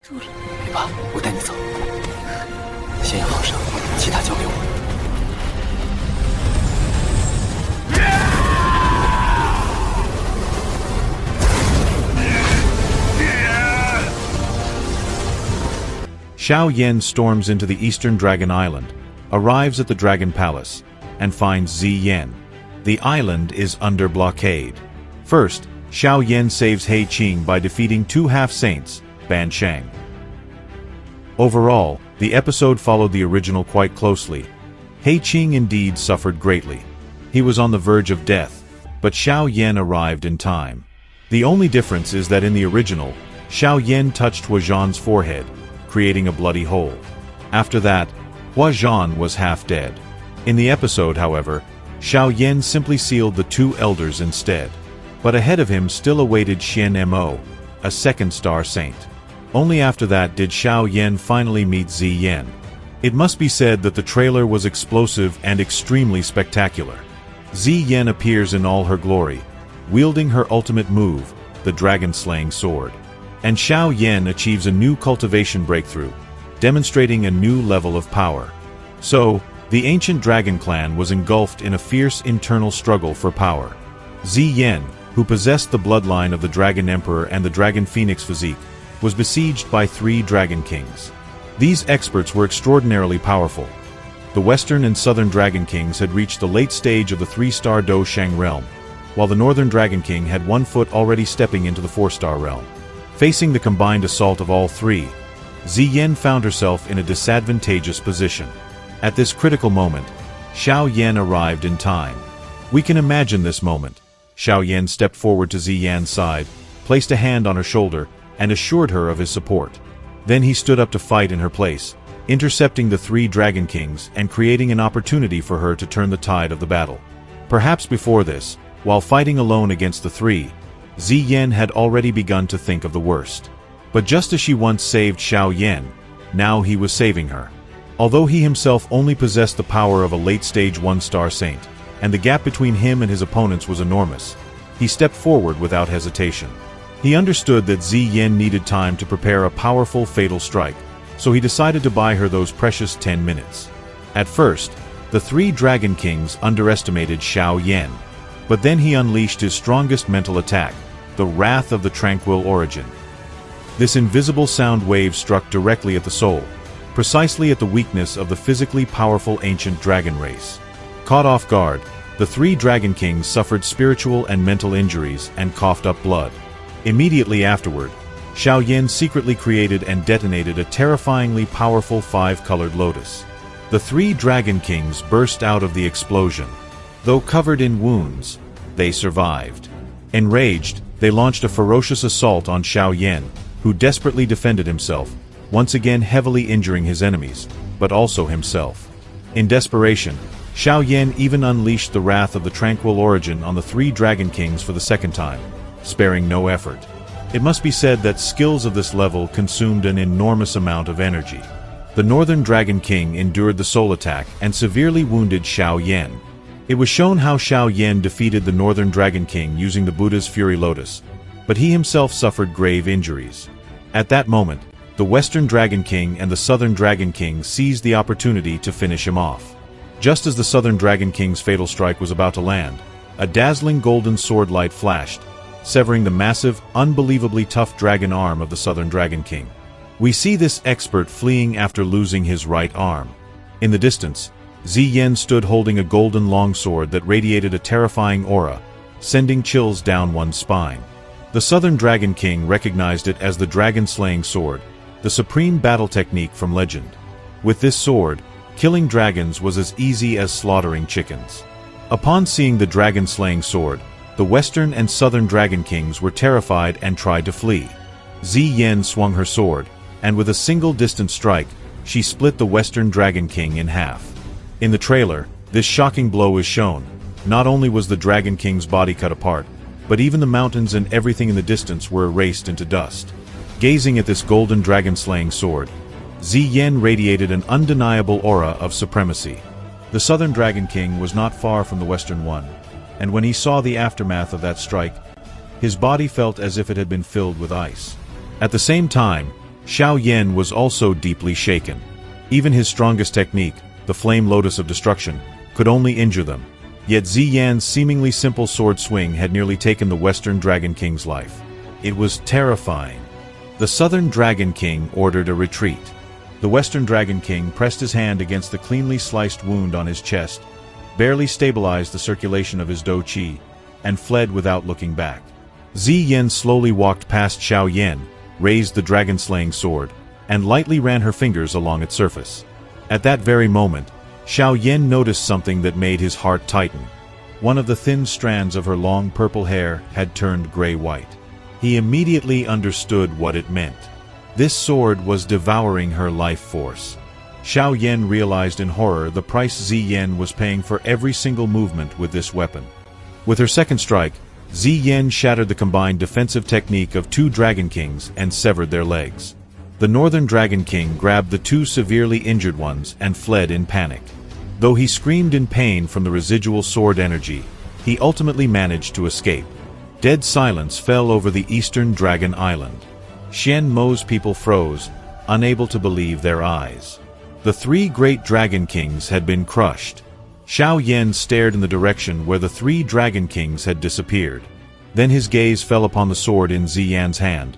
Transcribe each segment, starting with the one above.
来吧，我带你走。先养好伤，其他交给我。 Xiao Yan storms into the eastern Dragon Island, arrives at the Dragon Palace, and finds Ziyan. The island is under blockade. First, Xiao Yan saves He Qing by defeating two half-saints, Ban Shang. Overall, the episode followed the original quite closely. He Qing indeed suffered greatly. He was on the verge of death, but Xiao Yan arrived in time. The only difference is that in the original, Xiao Yan touched Hua Zhan's forehead, creating a bloody hole. After that, Hua Zhan was half dead. In the episode, however, Xiao Yan simply sealed the two elders instead. But ahead of him still awaited Xian Mo, a second star saint. Only after that did Xiao Yan finally meet Ziyan. It must be said that the trailer was explosive and extremely spectacular. Ziyan appears in all her glory, wielding her ultimate move, the dragon-slaying sword. And Xiao Yan achieves a new cultivation breakthrough, demonstrating a new level of power. So, the ancient dragon clan was engulfed in a fierce internal struggle for power. Ziyan, who possessed the bloodline of the Dragon Emperor and the Dragon Phoenix physique, was besieged by three Dragon Kings. These experts were extraordinarily powerful. The Western and Southern Dragon Kings had reached the late stage of the three-star Do Shang realm, while the Northern Dragon King had 1 foot already stepping into the four-star realm. Facing the combined assault of all three, Ziyan found herself in a disadvantageous position. At this critical moment, Xiao Yan arrived in time. We can imagine this moment. Xiao Yan stepped forward to Ziyan's side, placed a hand on her shoulder, and assured her of his support. Then he stood up to fight in her place, intercepting the three Dragon Kings and creating an opportunity for her to turn the tide of the battle. Perhaps before this, while fighting alone against the three, Ziyan had already begun to think of the worst. But just as she once saved Xiao Yan, now he was saving her. Although he himself only possessed the power of a late-stage one-star saint, and the gap between him and his opponents was enormous, he stepped forward without hesitation. He understood that Ziyan needed time to prepare a powerful fatal strike, so he decided to buy her those precious 10 minutes. At first, the three Dragon Kings underestimated Xiao Yan, but then he unleashed his strongest mental attack, the Wrath of the Tranquil Origin. This invisible sound wave struck directly at the soul, precisely at the weakness of the physically powerful ancient dragon race. Caught off guard, the three Dragon Kings suffered spiritual and mental injuries and coughed up blood. Immediately afterward, Xiao Yan secretly created and detonated a terrifyingly powerful five-colored lotus. The three Dragon Kings burst out of the explosion. Though covered in wounds, they survived. Enraged, they launched a ferocious assault on Xiao Yan, who desperately defended himself, once again heavily injuring his enemies, but also himself. In desperation, Xiao Yan even unleashed the Wrath of the Tranquil Origin on the three Dragon Kings for the second time, sparing no effort. It must be said that skills of this level consumed an enormous amount of energy. The Northern Dragon King endured the soul attack and severely wounded Xiao Yan. It was shown how Xiao Yan defeated the Northern Dragon King using the Buddha's Fury Lotus, but he himself suffered grave injuries. At that moment, the Western Dragon King and the Southern Dragon King seized the opportunity to finish him off. Just as the Southern Dragon King's fatal strike was about to land, a dazzling golden sword light flashed, severing the massive, unbelievably tough dragon arm of the Southern Dragon King. We see this expert fleeing after losing his right arm. In the distance, Ziyan stood holding a golden longsword that radiated a terrifying aura, sending chills down one's spine. The Southern Dragon King recognized it as the dragon-slaying sword, the supreme battle technique from legend. With this sword, killing dragons was as easy as slaughtering chickens. Upon seeing the dragon-slaying sword, the Western and Southern Dragon Kings were terrified and tried to flee. Ziyan swung her sword, and with a single distant strike, she split the Western Dragon King in half. In the trailer, this shocking blow is shown. Not only was the Dragon King's body cut apart, but even the mountains and everything in the distance were erased into dust. Gazing at this golden dragon-slaying sword, Ziyan radiated an undeniable aura of supremacy. The Southern Dragon King was not far from the Western one, and when he saw the aftermath of that strike, his body felt as if it had been filled with ice. At the same time, Xiao Yan was also deeply shaken. Even his strongest technique, the Flame Lotus of Destruction, could only injure them. Yet Ziyan's seemingly simple sword swing had nearly taken the Western Dragon King's life. It was terrifying. The Southern Dragon King ordered a retreat. The Western Dragon King pressed his hand against the cleanly sliced wound on his chest, barely stabilized the circulation of his dou qi, and fled without looking back. Ziyan slowly walked past Xiao Yan, raised the dragon-slaying sword, and lightly ran her fingers along its surface. At that very moment, Xiao Yan noticed something that made his heart tighten. One of the thin strands of her long purple hair had turned gray-white. He immediately understood what it meant. This sword was devouring her life force. Xiao Yan realized in horror the price Ziyan was paying for every single movement with this weapon. With her second strike, Ziyan shattered the combined defensive technique of two Dragon Kings and severed their legs. The Northern Dragon King grabbed the two severely injured ones and fled in panic. Though he screamed in pain from the residual sword energy, he ultimately managed to escape. Dead silence fell over the Eastern Dragon Island. Xian Mo's people froze, unable to believe their eyes. The three great Dragon Kings had been crushed. Xiao Yan stared in the direction where the three Dragon Kings had disappeared. Then his gaze fell upon the sword in Ziyan's hand.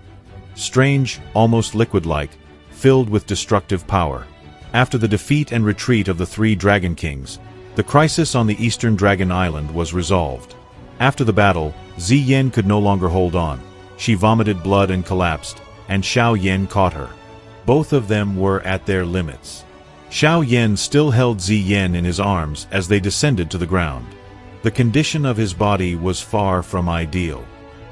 Strange, almost liquid-like, filled with destructive power. After the defeat and retreat of the three Dragon Kings, the crisis on the Eastern Dragon Island was resolved. After the battle, Ziyan could no longer hold on. She vomited blood and collapsed, and Xiao Yan caught her. Both of them were at their limits. Xiao Yan still held Ziyan in his arms as they descended to the ground. The condition of his body was far from ideal.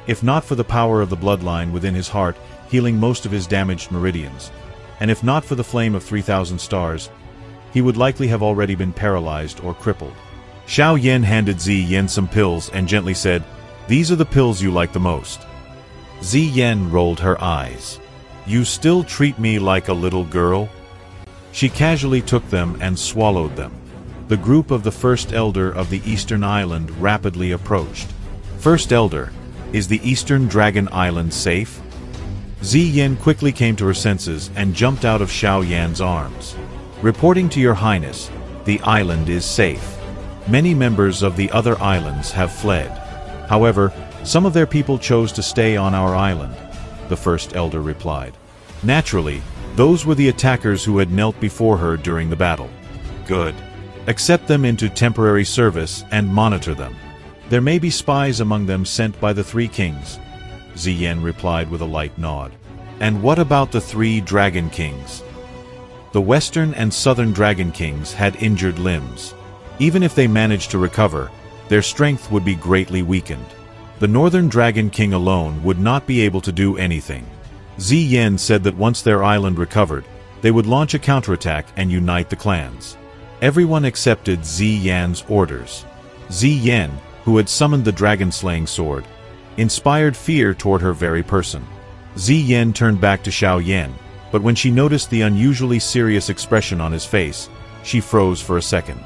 If not for the power of the bloodline within his heart healing most of his damaged meridians, and if not for the flame of 3,000 stars, he would likely have already been paralyzed or crippled. Xiao Yan handed Ziyan some pills and gently said, "These are the pills you like the most." Ziyan rolled her eyes. "You still treat me like a little girl?" She casually took them and swallowed them. The group of the First Elder of the Eastern Island rapidly approached. "First Elder, is the Eastern Dragon Island safe?" Ziyan quickly came to her senses and jumped out of Xiao Yan's arms. "Reporting to your highness, the island is safe. Many members of the other islands have fled. However, some of their people chose to stay on our island," the First Elder replied. Naturally, those were the attackers who had knelt before her during the battle. "Good. Accept them into temporary service and monitor them. There may be spies among them sent by the three kings," Ziyan replied with a light nod. "And what about the three Dragon Kings?" The Western and Southern Dragon Kings had injured limbs. Even if they managed to recover, their strength would be greatly weakened. The Northern Dragon King alone would not be able to do anything. Ziyan said that once their island recovered, they would launch a counterattack and unite the clans. Everyone accepted Ziyan's orders. Ziyan, who had summoned the dragon-slaying sword, inspired fear toward her very person. Ziyan turned back to Xiao Yan, but when she noticed the unusually serious expression on his face, she froze for a second.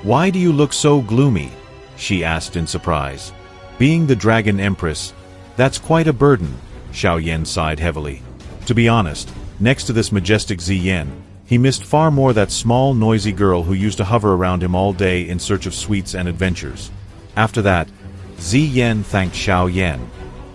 "Why do you look so gloomy?" she asked in surprise. "Being the Dragon Empress, that's quite a burden," Xiao Yan sighed heavily. To be honest, next to this majestic Ziyan, he missed far more that small, noisy girl who used to hover around him all day in search of sweets and adventures. After that, Ziyan thanked Xiao Yan.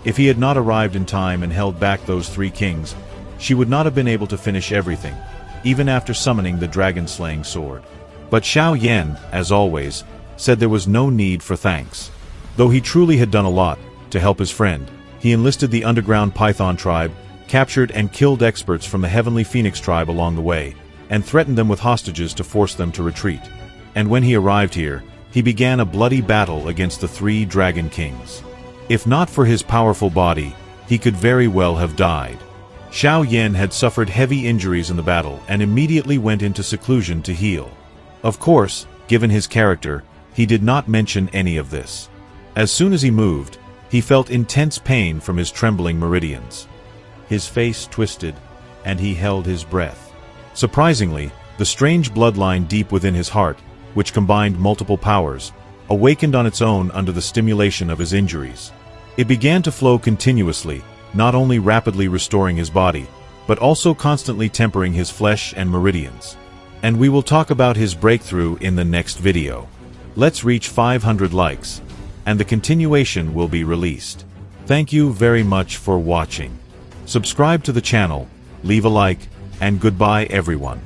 If he had not arrived in time and held back those three kings, she would not have been able to finish everything, even after summoning the dragon-slaying sword. But Xiao Yan, as always, said there was no need for thanks. Though he truly had done a lot to help his friend, he enlisted the underground Python tribe, captured and killed experts from the Heavenly Phoenix tribe along the way, and threatened them with hostages to force them to retreat. And when he arrived here, he began a bloody battle against the three Dragon Kings. If not for his powerful body, he could very well have died. Xiao Yan had suffered heavy injuries in the battle and immediately went into seclusion to heal. Of course, given his character, he did not mention any of this. As soon as he moved, he felt intense pain from his trembling meridians. His face twisted, and he held his breath. Surprisingly, the strange bloodline deep within his heart, which combined multiple powers, awakened on its own under the stimulation of his injuries. It began to flow continuously, not only rapidly restoring his body, but also constantly tempering his flesh and meridians. And we will talk about his breakthrough in the next video. Let's reach 500 likes, and the continuation will be released. Thank you very much for watching. Subscribe to the channel, leave a like, and goodbye everyone.